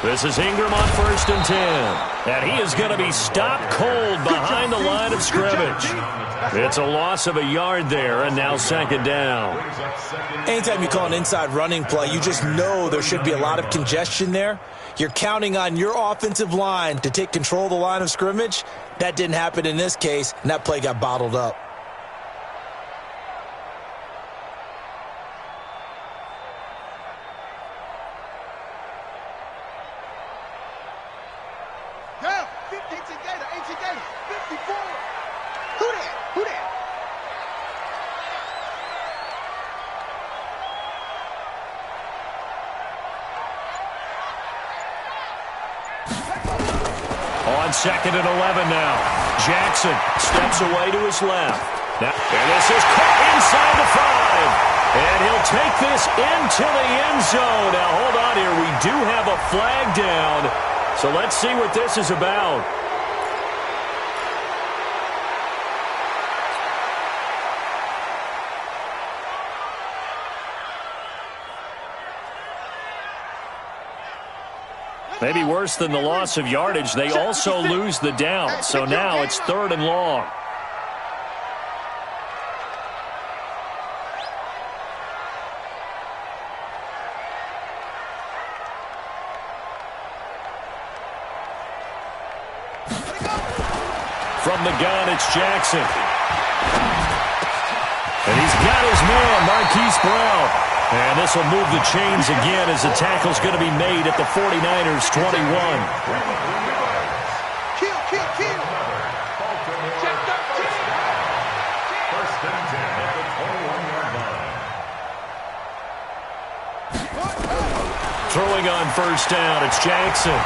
This is Ingram on 1st and 10. And he is going to be stopped cold behind the line of scrimmage. It's a loss of a yard there, and now 2nd down. Anytime you call an inside running play, you just know there should be a lot of congestion there. You're counting on your offensive line to take control of the line of scrimmage. That didn't happen in this case, and that play got bottled up. On 2nd and 11 now. Jackson steps away to his left. Now, and this is caught inside the 5. And he'll take this into the end zone. Now, hold on here. We do have a flag down. So let's see what this is about. Maybe worse than the loss of yardage, they also lose the down. So now it's 3rd and long. From the gun, it's Jackson. And he's got his man, Marquise Brown. And this will move the chains again as the tackle's going to be made at the 49ers' 21. Throwing on 1st down, it's Jackson.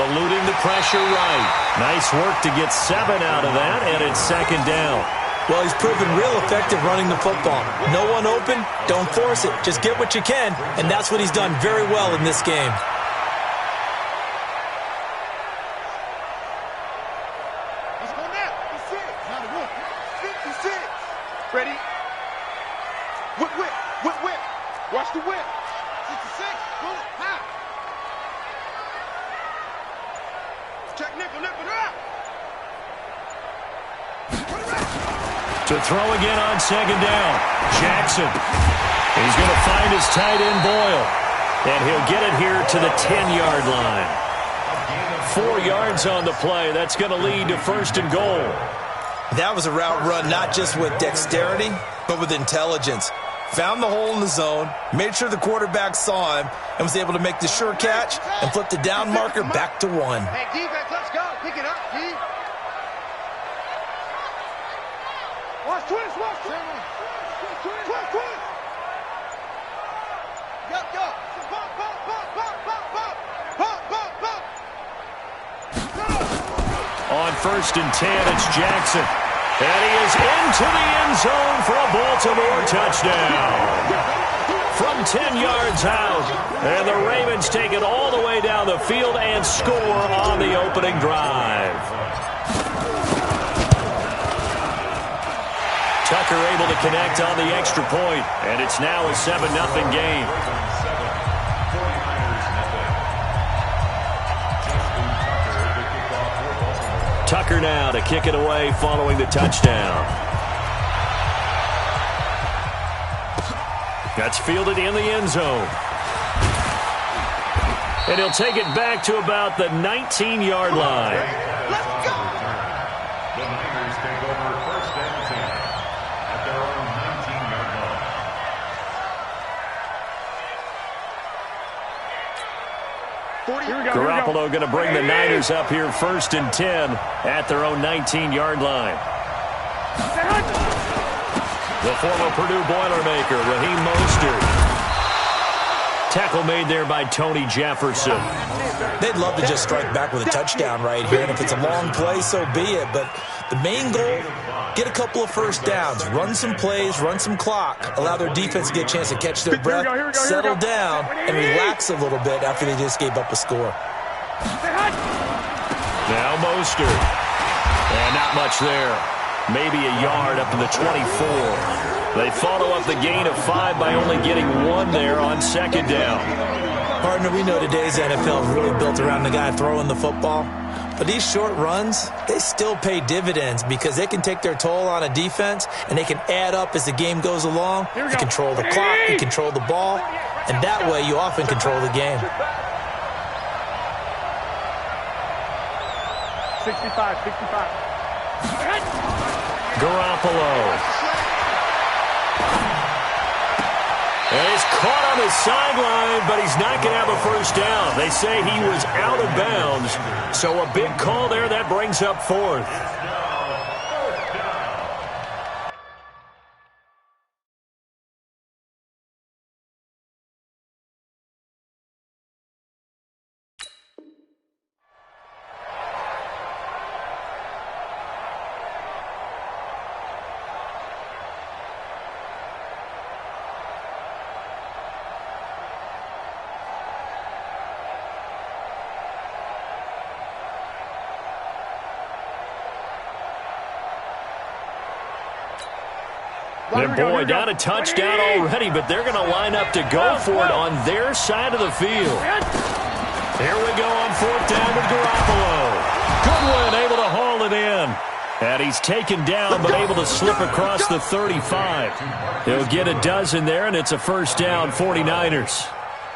Eluding the pressure right. Nice work to get 7 out of that, and it's 2nd down. Well, he's proven real effective running the football. No one open, don't force it. Just get what you can, and that's what he's done very well in this game. Let's go now. 56. Ready? Whip. Watch the whip. 66. Pull it. High. Check nickel out. To throw again on 2nd down. Jackson. He's going to find his tight end, Boyle. And he'll get it here to the 10-yard line. 4 yards on the play. That's going to lead to 1st and goal. That was a route run not just with dexterity, but with intelligence. Found the hole in the zone, made sure the quarterback saw him, and was able to make the sure catch and flip the down marker back to 1. Hey, defense, let's go. Pick it up, D. Watch twist. Go. Pop. On 1st and 10, it's Jackson. And he is into the end zone for a Baltimore touchdown. From 10 yards out. And the Ravens take it all the way down the field and score on the opening drive. Tucker able to connect on the extra point, and it's now a 7-0 game. Tucker now to kick it away following the touchdown. That's fielded in the end zone. And he'll take it back to about the 19-yard line. Let's go. The Niners take over 1st and 10 at their own 19-yard line. Garoppolo going to bring the Niners up here 1st and 10 at their own 19-yard line. The former Purdue Boilermaker, Raheem Mostert. Tackle made there by Tony Jefferson. They'd love to just strike back with a touchdown right here, and if it's a long play, so be it. But the main goal, get a couple of first downs, run some plays, run some clock, allow their defense to get a chance to catch their breath, settle down, and relax a little bit after they just gave up a score. Now Mostert. And not much there. Maybe a yard up to the 24. They follow up the gain of 5 by only getting 1 there on second down. Partner, we know today's NFL is really built around the guy throwing the football. But these short runs, they still pay dividends because they can take their toll on a defense and they can add up as the game goes along. You control the clock, you control the ball, and that way you often control the game. 65. Garoppolo. And he's caught on the sideline, but he's not going to have a first down. They say he was out of bounds, so a big call there that brings up 4th. And boy, down a touchdown already, but they're going to line up to go for it on their side of the field. Here we go on 4th down with Garoppolo. Goodwin able to haul it in. And he's taken down, but able to slip across the 35. He'll get a dozen there, and it's a first down, 49ers.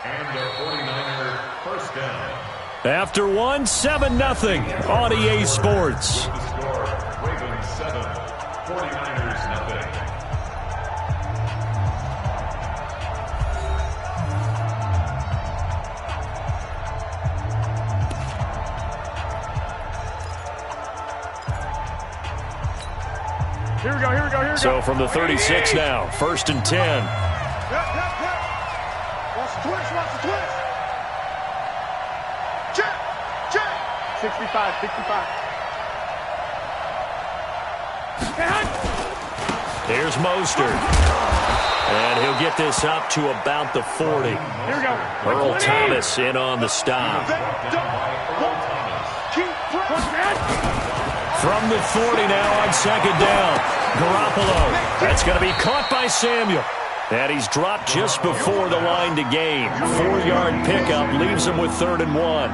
And a 49er first down. After 7-0 on EA Sports. The score, Ravens 7, 49ers 0. Here we go. So from the 36 now, 1st and 10. Yep. Watch the twist. Check. 65. Here's Mostert. And he'll get this up to about the 40. Here we go. Earl Thomas in on the stop. From the 40 now on second down. Garoppolo. That's going to be caught by Samuel. And he's dropped just before the line to gain. 4-yard pickup leaves him with 3rd and 1.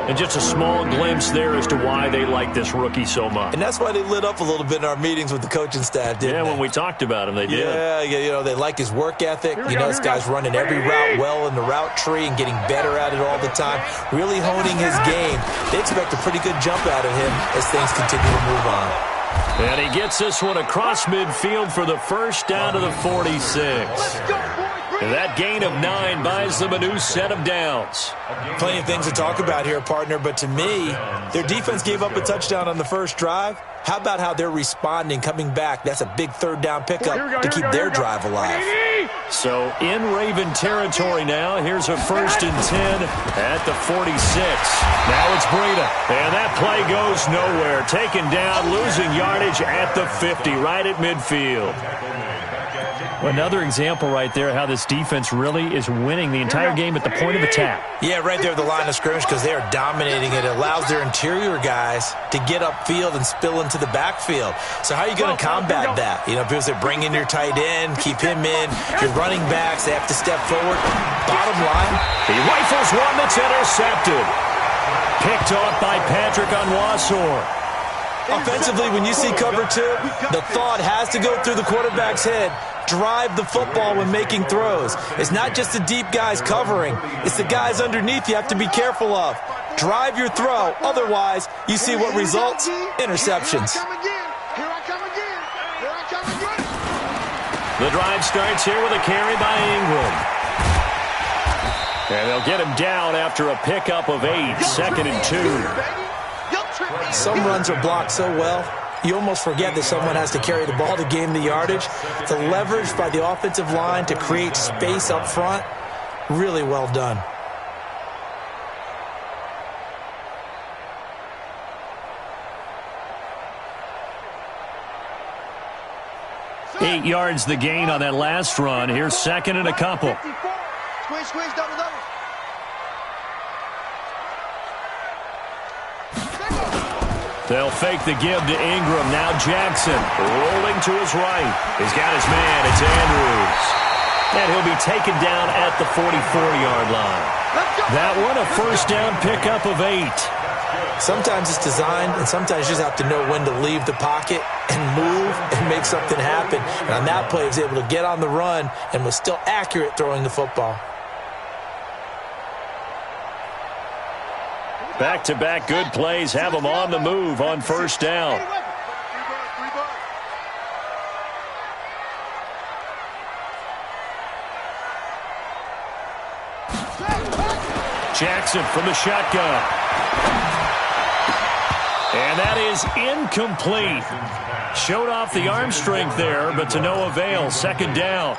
And just a small glimpse there as to why they like this rookie so much. And that's why they lit up a little bit in our meetings with the coaching staff, didn't they? Yeah, when we talked about him, they did. Yeah, they like his work ethic. This guy's running every route well in the route tree and getting better at it all the time, really honing his game. They expect a pretty good jump out of him as things continue to move on. And he gets this one across midfield for the first down to the 46. And that gain of 9 buys them a new set of downs. Plenty of things to talk about here, partner, but to me, their defense gave up a touchdown on the first drive. How about how they're responding, coming back? That's a big 3rd down pickup to keep their drive alive. So in Raven territory now. Here's a 1st and 10 at the 46. Now it's Breida. And that play goes nowhere. Taken down, losing yardage at the 50, right at midfield. Another example right there how this defense really is winning the entire game at the point of attack. Yeah, right there at the line of scrimmage because they are dominating it. It allows their interior guys to get upfield and spill into the backfield. So how are you going to combat that? Because they bring in your tight end, keep him in. Your running backs, they have to step forward. Bottom line, he rifles one that's intercepted. Picked off by Patrick Onwuasor. Offensively, when you see cover 2, the thought has to go through the quarterback's head. Drive the football when making throws. It's not just the deep guys covering. It's the guys underneath you have to be careful of. Drive your throw. Otherwise, you see what results? Interceptions. The drive starts here with a carry by Ingram. And they'll get him down after a pickup of 8, 2nd and 2. Some runs are blocked so well, you almost forget that someone has to carry the ball to gain the yardage. The leverage by the offensive line to create space up front, really well done. Eight yards the gain on that last run. Here's 2nd and a couple. Squeeze, double. They'll fake the give to Ingram. Now Jackson rolling to his right. He's got his man. It's Andrews. And he'll be taken down at the 44-yard line. That one a first down pickup of 8. Sometimes it's designed, and sometimes you just have to know when to leave the pocket and move and make something happen. And on that play, he was able to get on the run and was still accurate throwing the football. Back-to-back good plays have them on the move on first down. Jackson from the shotgun. And that is incomplete. Showed off the arm strength there, but to no avail. Second down.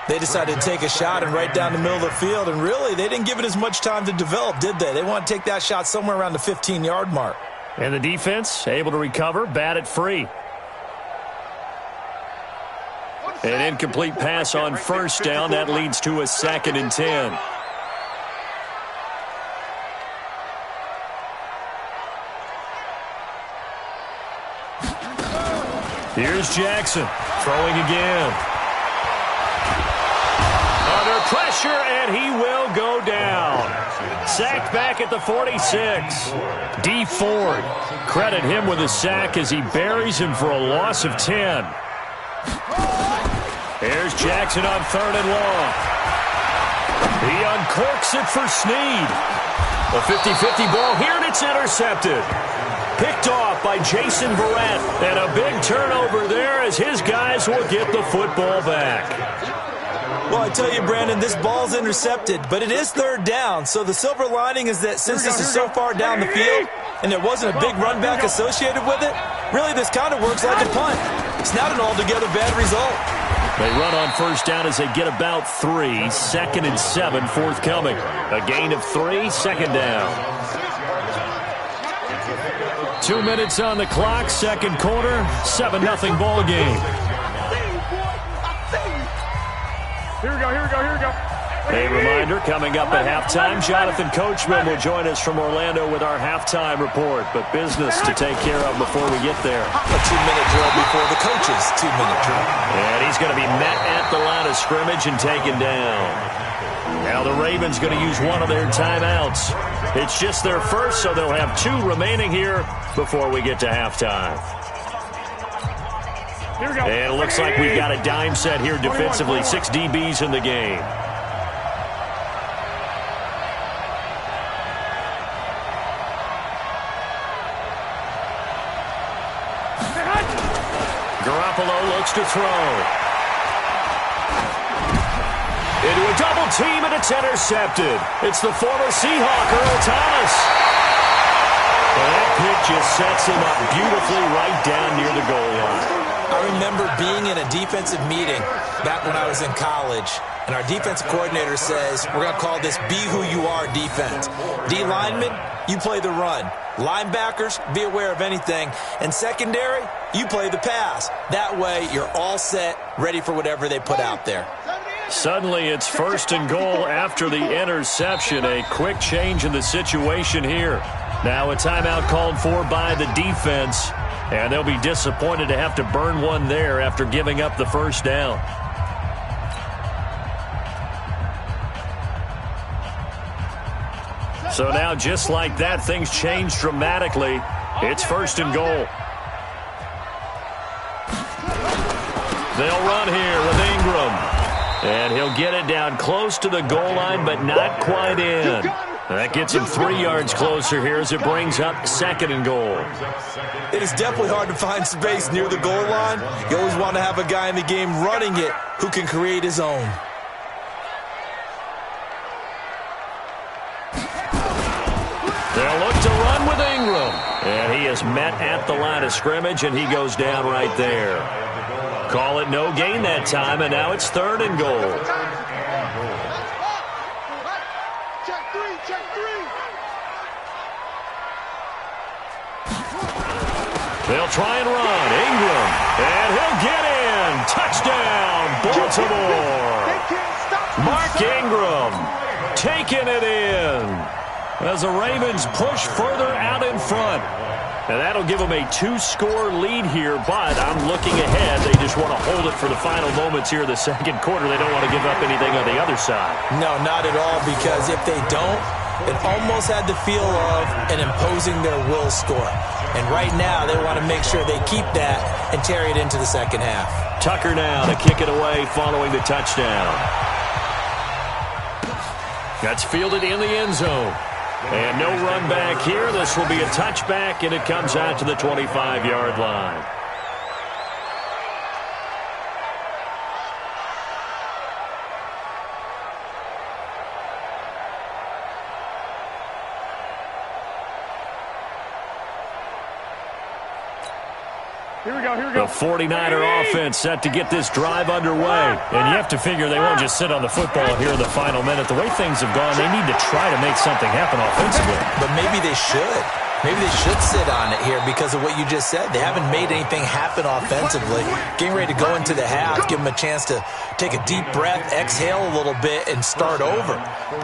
They decided to take a shot and right down the middle of the field, and really, they didn't give it as much time to develop, did they? They want to take that shot somewhere around the 15-yard mark. And the defense able to recover, bat it free. An incomplete pass on first down. That leads to a 2nd and 10. Here's Jackson throwing again. Under pressure, and he will go down. Sacked back at the 46. D. Ford, credit him with a sack as he buries him for a loss of 10. Here's Jackson on 3rd and long. He uncorks it for Snead. A 50-50 ball here, and it's intercepted. Picked off by Jason Verrett. And a big turnover there as his guys will get the football back. Well, I tell you, Brandon, this ball's intercepted, but it is 3rd down. So the silver lining is that since this is so far down the field and there wasn't a big run back associated with it, really this kind of works like a punt. It's not an altogether bad result. They run on first down as they get about 3. 2nd and 7 forthcoming. A gain of 3, 2nd down. 2 minutes on the clock, second quarter, 7-0 ball game. Here we go. A reminder, coming up at halftime, Jonathan Coachman will join us from Orlando with our halftime report. But business to take care of before we get there. A 2-minute drill before the coach's 2-minute drill. And he's going to be met at the line of scrimmage and taken down. Now the Ravens going to use one of their timeouts. It's just their first, so they'll have 2 remaining here before we get to halftime. Here we go. And it looks like we've got a dime set here defensively. 6 DBs in the game. Garoppolo looks to throw. Into a double team, and it's intercepted. It's the former Seahawk, Earl Thomas. And that pitch just sets him up beautifully right down near the goal line. I remember being in a defensive meeting back when I was in college, and our defensive coordinator says, we're going to call this Be Who You Are defense. D linemen, you play the run. Linebackers, be aware of anything. And secondary, you play the pass. That way, you're all set, ready for whatever they put out there. Suddenly, it's 1st and goal after the interception. A quick change in the situation here. Now a timeout called for by the defense. And they'll be disappointed to have to burn one there after giving up the first down. So now, just like that, things change dramatically. It's 1st and goal. They'll run here with Ingram. And he'll get it down close to the goal line, but not quite in. That gets him 3 yards closer here as it brings up 2nd and goal. It is definitely hard to find space near the goal line. You always want to have a guy in the game running it who can create his own. They'll look to run with Ingram. And he is met at the line of scrimmage, and he goes down right there. Call it no gain that time, and now it's 3rd and goal. They'll try and run. Ingram. And he'll get in. Touchdown, Baltimore. Mark Ingram taking it in as the Ravens push further out in front. And that'll give them a 2-score lead here, but I'm looking ahead. They just want to hold it for the final moments here in the second quarter. They don't want to give up anything on the other side. No, not at all, because if they don't, it almost had the feel of an imposing their will score. And right now, they want to make sure they keep that and carry it into the second half. Tucker now to kick it away following the touchdown. That's fielded in the end zone. And no run back here. This will be a touchback, and it comes out to the 25-yard line. Here we go, here we go. The 49er offense set to get this drive underway. And you have to figure they won't just sit on the football here in the final minute. The way things have gone, they need to try to make something happen offensively. But maybe they should. Maybe they should sit on it here because of what you just said. They haven't made anything happen offensively. Getting ready to go into the half, give them a chance to take a deep breath, exhale a little bit, and start over.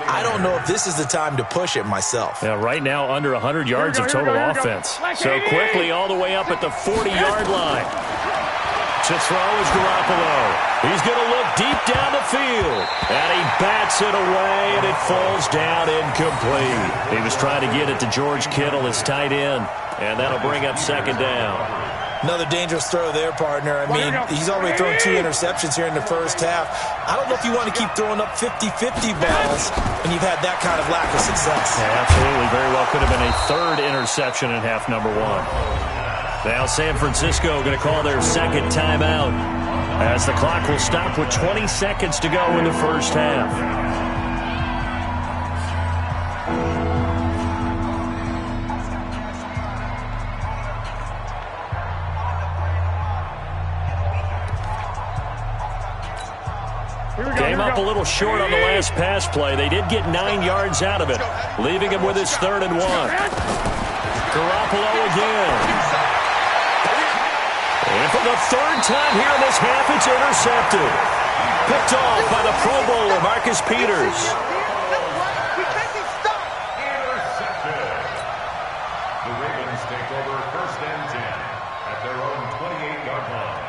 I don't know if this is the time to push it myself. Yeah, right now under 100 yards of total offense. So quickly all the way up at the 40-yard line. To throw is Garoppolo. He's going to look deep down the field. And he bats it away, and it falls down incomplete. He was trying to get it to George Kittle, his tight end. And that'll bring up second down. Another dangerous throw there, partner. I mean, he's already thrown 2 interceptions here in the first half. I don't know if you want to keep throwing up 50-50 balls when you've had that kind of lack of success. Yeah, absolutely. Very well could have been a 3rd interception in half number 1. Now San Francisco going to call their second timeout as the clock will stop with 20 seconds to go in the first half. Came up a little short on the last pass play. They did get 9 yards out of it, leaving him with his 3rd and 1. Garoppolo again. And for the 3rd time here in this half, it's intercepted. Picked off by the Pro Bowler, Marcus Peters. Intercepted. The Ravens take over 1st and 10 at their own 28-yard line.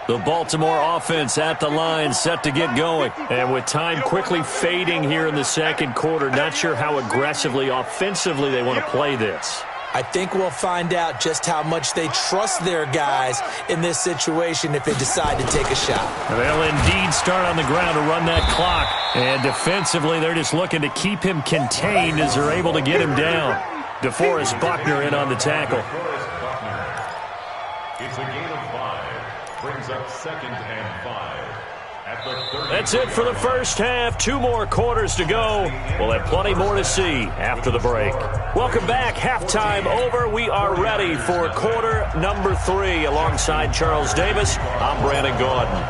The Baltimore offense at the line, set to get going. And with time quickly fading here in the second quarter, not sure how aggressively, offensively they want to play this. I think we'll find out just how much they trust their guys in this situation if they decide to take a shot. They'll indeed start on the ground to run that clock. And defensively, they're just looking to keep him contained as they're able to get him down. DeForest Buckner in on the tackle. It's a gain of 5. Brings up 2nd and 5. At the 30. That's it for the first half. 2 more quarters to go. We'll have plenty more to see after the break. Welcome back. Halftime over. We are ready for quarter number 3. Alongside Charles Davis, I'm Brandon Gordon.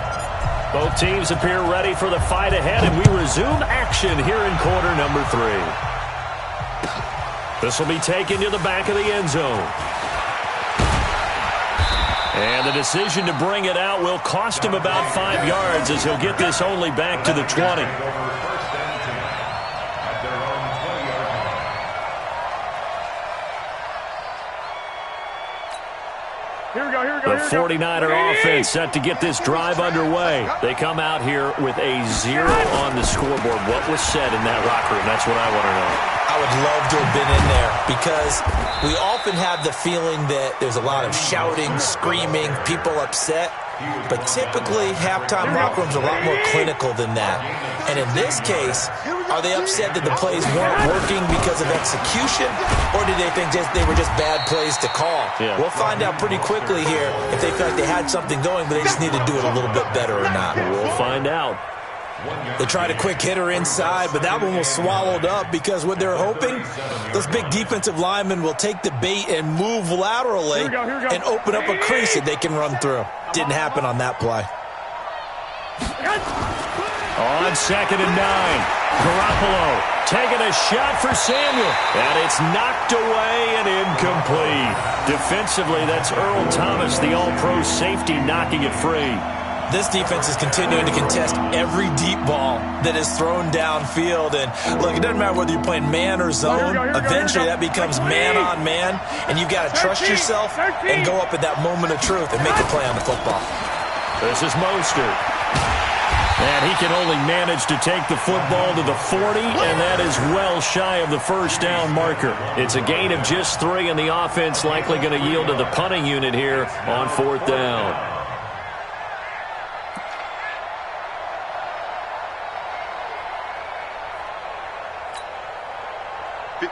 Both teams appear ready for the fight ahead, and we resume action here in quarter number 3. This will be taken to the back of the end zone. And the decision to bring it out will cost him about 5 yards as he'll get this only back to the 20. The 49er offense set to get this drive underway. They come out here with a 0 on the scoreboard. What was said in that locker room? That's what I want to know. I would love to have been in there because we often have the feeling that there's a lot of shouting, screaming, people upset. But typically, halftime locker rooms are a lot more clinical than that. And in this case, are they upset that the plays weren't working because of execution? Or did they think they were just bad plays to call? Yeah. We'll find out pretty quickly here if they feel like they had something going, but they just need to do it a little bit better or not. We'll find out. They tried a quick hitter inside, but that one was swallowed up because what they're hoping, those big defensive linemen will take the bait and move laterally and open up a crease that they can run through. Didn't happen on that play. On 2nd and 9. Garoppolo taking a shot for Samuel. And it's knocked away and incomplete. Defensively, that's Earl Thomas, the all-pro safety, knocking it free. This defense is continuing to contest every deep ball that is thrown downfield. And, look, it doesn't matter whether you're playing man or zone. Eventually, that becomes man-on-man. And you've got to trust yourself and go up at that moment of truth and make a play on the football. This is Mostert. And he can only manage to take the football to the 40, and that is well shy of the first down marker. It's a gain of just 3, and the offense likely going to yield to the punting unit here on 4th down.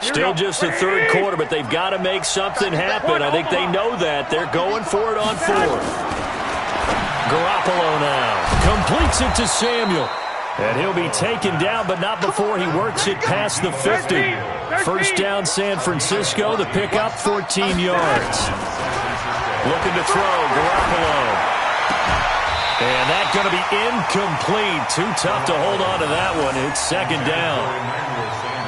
Still just the 3rd quarter, but they've got to make something happen. I think they know that. They're going for it on 4th. Garoppolo now completes it to Samuel. And he'll be taken down, but not before he works it past the 50. First down, San Francisco. The pickup, 14 yards. Looking to throw, Garoppolo. And that's going to be incomplete. Too tough to hold on to that one. It's 2nd down.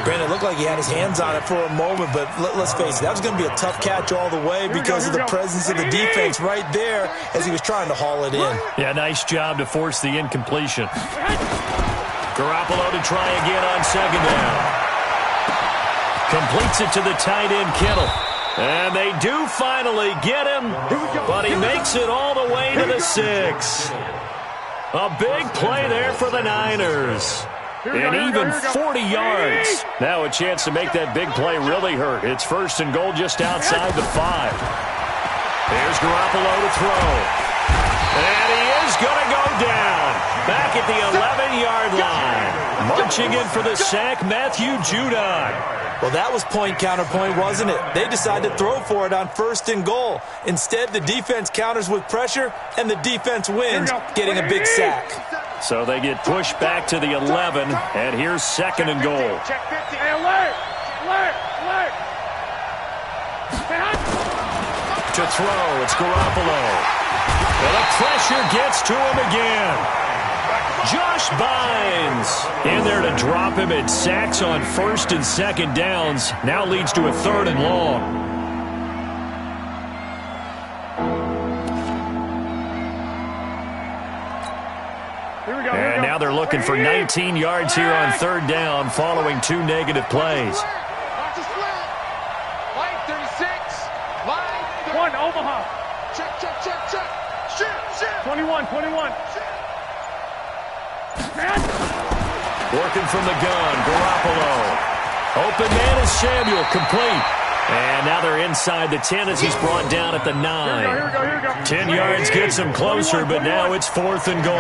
Brandon, it looked like he had his hands on it for a moment, but let's face it, that was going to be a tough catch all the way because of the presence of the defense right there as he was trying to haul it in. Yeah, nice job to force the incompletion. Garoppolo to try again on 2nd down. Completes it to the tight end, Kittle. And they do finally get him, but he makes it all the way to the 6. A big play there for the Niners. And even 40 yards. Now a chance to make that big play really hurt. It's 1st and goal just outside the 5. There's Garoppolo to throw. And he is going to go down. Back at the 11-yard line. Marching in for the sack, Matthew Judon. Well, that was point counterpoint, wasn't it? They decided to throw for it on 1st and goal. Instead, the defense counters with pressure, and the defense wins, getting a big sack. So they get pushed back to the 11, and here's 2nd and goal. To throw, it's Garoppolo. And the pressure gets to him again. Josh Bynes in there to drop him. It sacks on 1st and 2nd downs. Now leads to a 3rd and long. And now they're looking for 19 yards here on 3rd down following 2 negative plays. Line 36. Line 1, Omaha. Check. 21. Working from the gun, Garoppolo. Open man is Samuel, complete. And now they're inside the 10 as he's brought down at the 9. Here we go. 10 yards gets him closer, but now it's 4th and goal.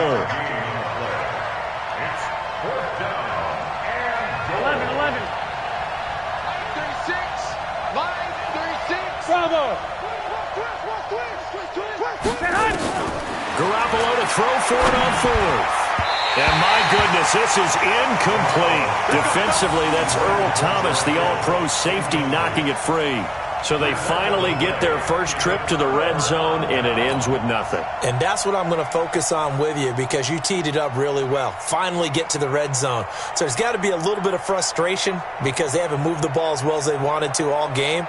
11. Line 36. Bravo. Garoppolo to throw for it on 4th. And my goodness, this is incomplete. Defensively, that's Earl Thomas, the all-pro safety, knocking it free. So they finally get their first trip to the red zone, and it ends with nothing. And that's what I'm going to focus on with you because you teed it up really well. Finally get to the red zone. So there's got to be a little bit of frustration because they haven't moved the ball as well as they wanted to all game.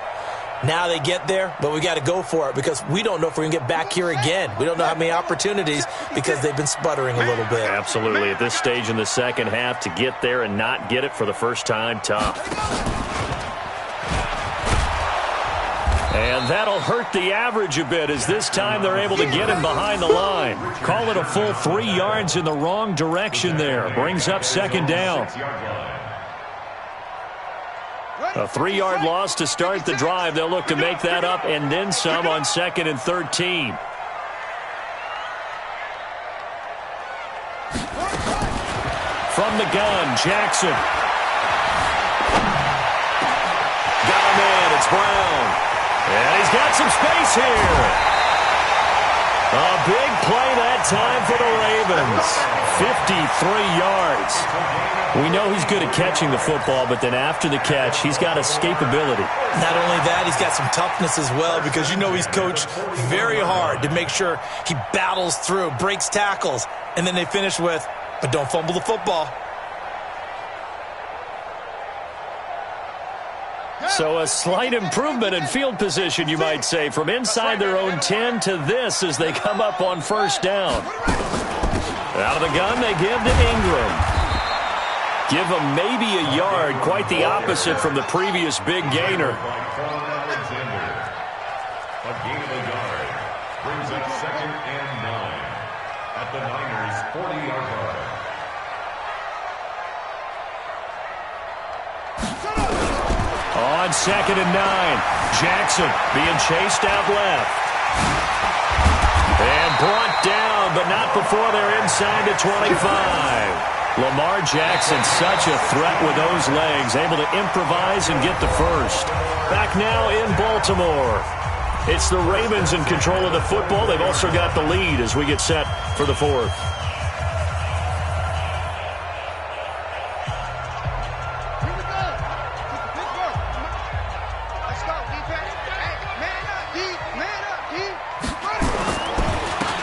Now they get there, but we got to go for it because we don't know if we're going to get back here again. We don't know how many opportunities because they've been sputtering a little bit. Absolutely. At this stage in the second half, to get there and not get it for the first time, tough. And that'll hurt the average a bit as this time they're able to get him behind the line. Call it a full 3 yards in the wrong direction there. Brings up 2nd down. A 3-yard loss to start the drive. They'll look to make that up and then some on 2nd and 13. From the gun, Jackson. Got him in. It's Brown. And he's got some space here. A big play that time for the Ravens. 53 yards. We know he's good at catching the football, but then after the catch, he's got escapability. Not only that, he's got some toughness as well because you know he's coached very hard to make sure he battles through, breaks tackles, and then they finish with, but don't fumble the football. So a slight improvement in field position, you might say, from inside their own 10 to this as they come up on first down. Out of the gun, they give to Ingram. Give him maybe a yard, quite the opposite from the previous big gainer. A gain of a yard brings up 2nd and 9 at the Niners' 40-yard line. On 2nd and 9, Jackson being chased out left. And brought down, but not before they're inside the 25. Lamar Jackson, such a threat with those legs, able to improvise and get the first. Back now in Baltimore. It's the Ravens in control of the football. They've also got the lead as we get set for the fourth.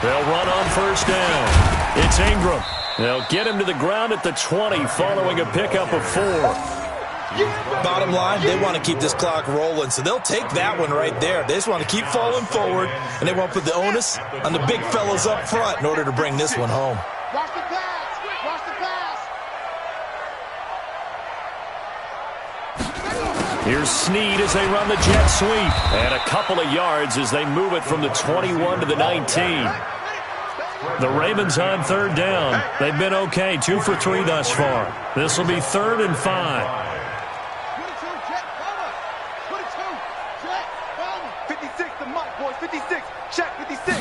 They'll run on first down. It's Ingram. They'll get him to the ground at the 20 following a pickup of 4. Bottom line, they want to keep this clock rolling, so they'll take that one right there. They just want to keep falling forward, and they want to put the onus on the big fellas up front in order to bring this one home. Watch the pass. Watch the pass. Here's Snead as they run the jet sweep. And a couple of yards as they move it from the 21 to the 19. The Ravens on third down. They've been okay, 2 for 3 thus far. This will be 3rd and 5. 56 to Mike, boys. 56. Check 56.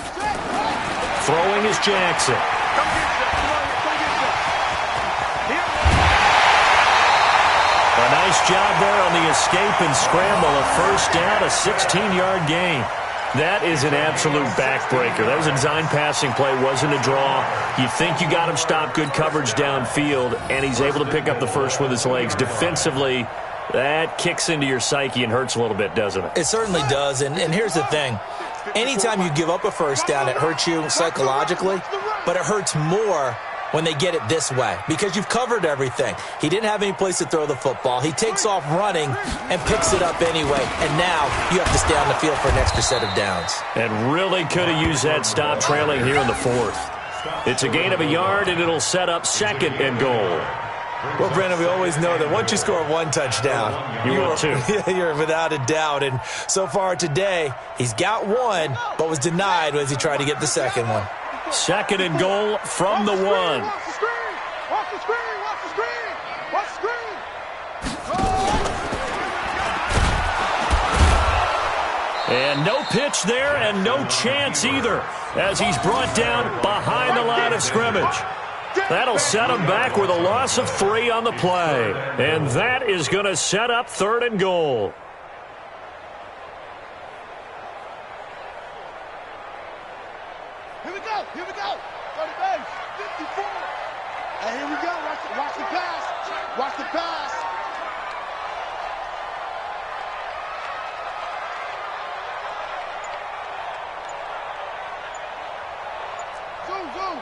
Throwing is Jackson. Come get you. Come get you. A nice job there on the escape and scramble. A first down, a 16-yard gain. That is an absolute backbreaker. That was a design passing play, wasn't a draw. You think you got him stopped, good coverage downfield, and he's able to pick up the first with his legs. Defensively, that kicks into your psyche and hurts a little bit, doesn't it? It certainly does, and here's the thing. Anytime you give up a first down, it hurts you psychologically, but it hurts more when they get it this way because you've covered everything. He didn't have any place to throw the football. He takes off running and picks it up anyway, and now you have to stay on the field for an extra set of downs. And really could have used that stop trailing here in the 4th. It's a gain of a yard, and it'll set up 2nd and goal. Well, Brandon, we always know that once you score 1 touchdown, you're 2. You're without a doubt. And so far today, he's got 1, but was denied as he tried to get the second one. 2nd and goal from the 1. Watch the screen. Watch the screen. Watch the screen. Watch the screen. And no pitch there and no chance either as he's brought down behind the line of scrimmage. That'll set him back with a loss of 3 on the play. And that is going to set up 3rd and goal. Here we go. Here we go. 30 base. 54. And here we go. Watch the pass. Watch the pass. Zoom, zoom.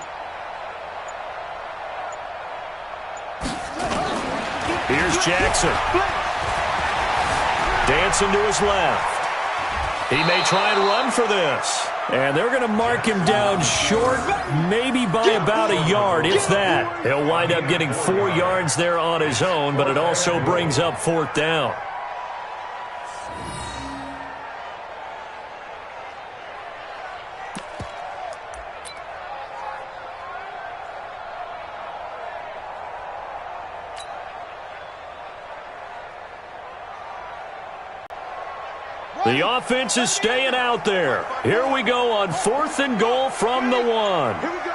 Here's Jackson. Dancing to his left. He may try and run for this. And they're going to mark him down short, maybe by about a yard, if that. He'll wind up getting 4 yards there on his own, but it also brings up 4th down. The offense is staying out there. Here we go on 4th and goal from the 1. Here we go.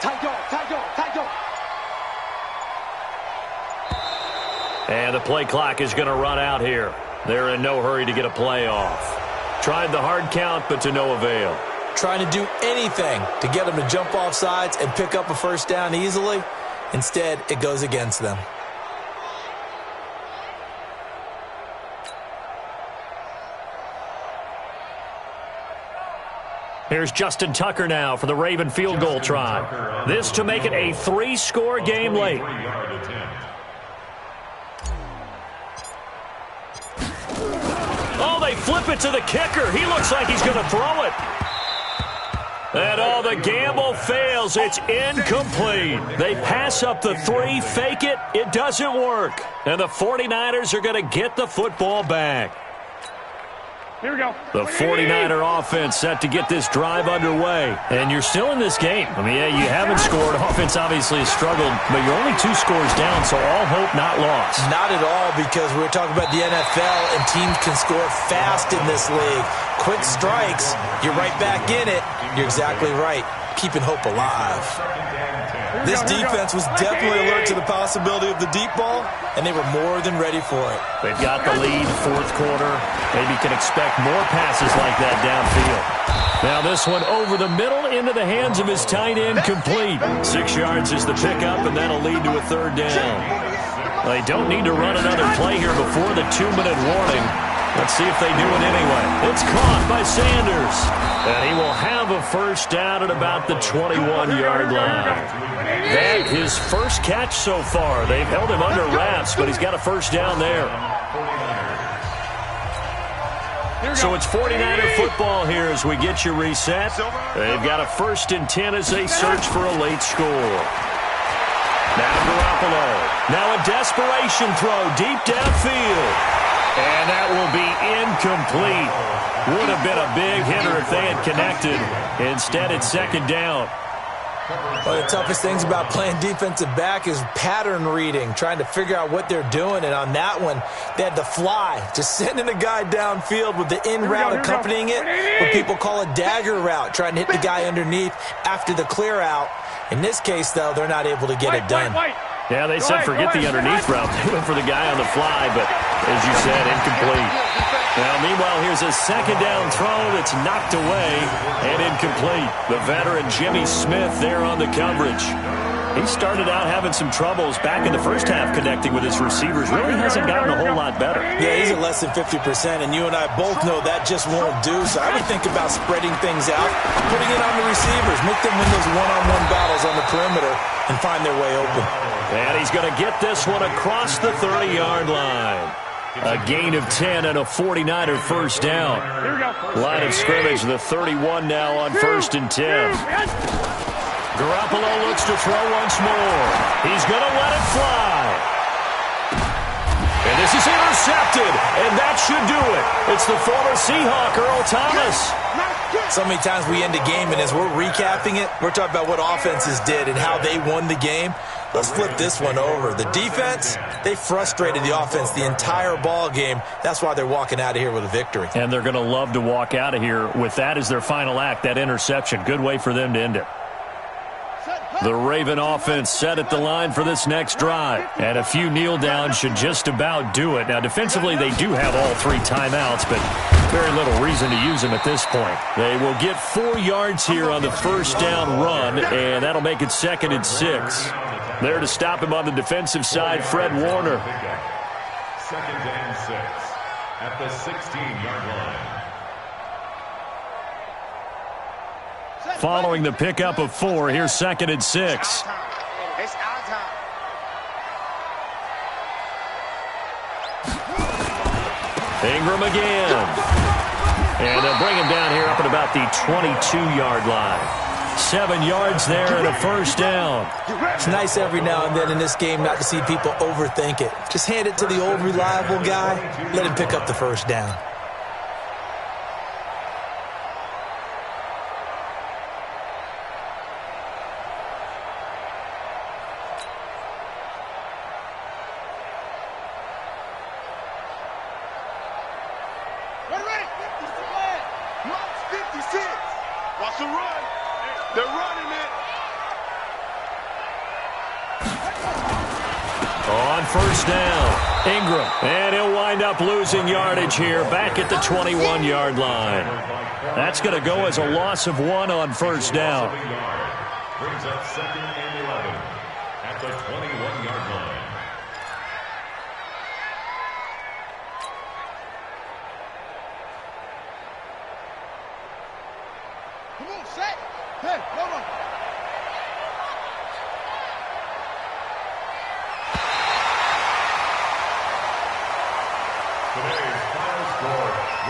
Tight dog, tight dog, tight dog. And the play clock is going to run out here. They're in no hurry to get a play off. Tried the hard count, but to no avail. Trying to do anything to get them to jump off sides and pick up a first down easily. Instead, it goes against them. Here's Justin Tucker now for the Raven field goal try. This to make it a 3-score game late. Oh, they flip it to the kicker. He looks like he's going to throw it. And the gamble fails. It's incomplete. They pass up the 3, fake it. It doesn't work. And the 49ers are going to get the football back. Here we go. The 49er offense set to get this drive underway. And you're still in this game. I mean, yeah, you haven't scored. Offense obviously has struggled, but you're only 2 scores down, so all hope not lost. Not at all, because we're talking about the NFL, and teams can score fast in this league. Quick strikes, you're right back in it. You're exactly right. Keeping hope alive. This defense was definitely alert to the possibility of the deep ball, and they were more than ready for it. They've got the lead, 4th quarter. Maybe can expect more passes like that downfield. Now this one over the middle into the hands of his tight end, complete. 6 yards is the pickup, and that'll lead to a 3rd down. They don't need to run another play here before the 2-minute warning. Let's see if they do it anyway. It's caught by Sanders. And he will have a 1st down at about the 21-yard line. That his first catch so far. They've held him under wraps, but he's got a 1st down there. So it's 49er football here as we get you reset. They've got a 1st and 10 as they search for a late score. Now Garoppolo. Now a desperation throw deep downfield. And that will be incomplete. Would have been a big hitter if they had connected. Instead, it's 2nd down. One of the toughest things about playing defensive back is pattern reading, trying to figure out what they're doing. And on that one, they had to fly, just sending a guy downfield with the in route accompanying it, what people call a dagger route, trying to hit the guy underneath after the clear out. In this case, though, they're not able to get it done. Yeah, they said forget the underneath route. They went for the guy on the fly, but as you said, incomplete. Now, meanwhile, here's a 2nd down throw that's knocked away and incomplete. The veteran Jimmy Smith there on the coverage. He started out having some troubles back in the first half connecting with his receivers. Really hasn't gotten a whole lot better. Yeah, he's at less than 50%, and you and I both know that just won't do. So I would think about spreading things out, putting it on the receivers, make them win those one-on-one battles on the perimeter and find their way open. And he's going to get this one across the 30-yard line. A gain of 10 and a 49er 1st down. Line of scrimmage, the 31 now on 1st and 10. Garoppolo looks to throw once more. He's going to let it fly. And this is intercepted, and that should do it. It's the former Seahawk, Earl Thomas. So many times we end a game, and as we're recapping it, we're talking about what offenses did and how they won the game. Let's flip this one over. The defense, they frustrated the offense the entire ball game. That's why they're walking out of here with a victory. And they're going to love to walk out of here with that as their final act, that interception. Good way for them to end it. The Raven offense set at the line for this next drive. And a few kneel downs should just about do it. Now, defensively, they do have all 3 timeouts, but very little reason to use them at this point. They will get 4 yards here on the 1st down run, and that'll make it 2nd and 6. There to stop him on the defensive side, Fred Warner. 2nd and 6 at the 16-yard line. Following the pickup of 4, here's 2nd and 6. It's our time. Ingram again. And they'll bring him down here up at about the 22-yard line. 7 yards there and a 1st down. It's nice every now and then in this game not to see people overthink it. Just hand it to the old reliable guy. Let him pick up the 1st down. Watch the run. They're running it. On 1st down, Ingram. And he'll wind up losing yardage here back at the 21-yard line. That's going to go as a loss of 1 on 1st down. Brings up 2nd and 11 at the 21-yard line. Hey, hold on.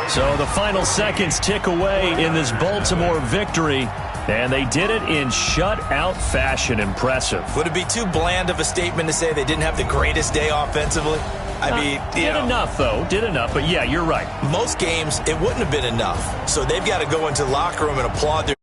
So the final seconds tick away in this Baltimore victory, and they did it in shutout fashion. Impressive. Would it be too bland of a statement to say they didn't have the greatest day offensively? I mean, did enough, though. Did enough, but yeah, you're right. Most games, it wouldn't have been enough. So they've got to go into the locker room and applaud their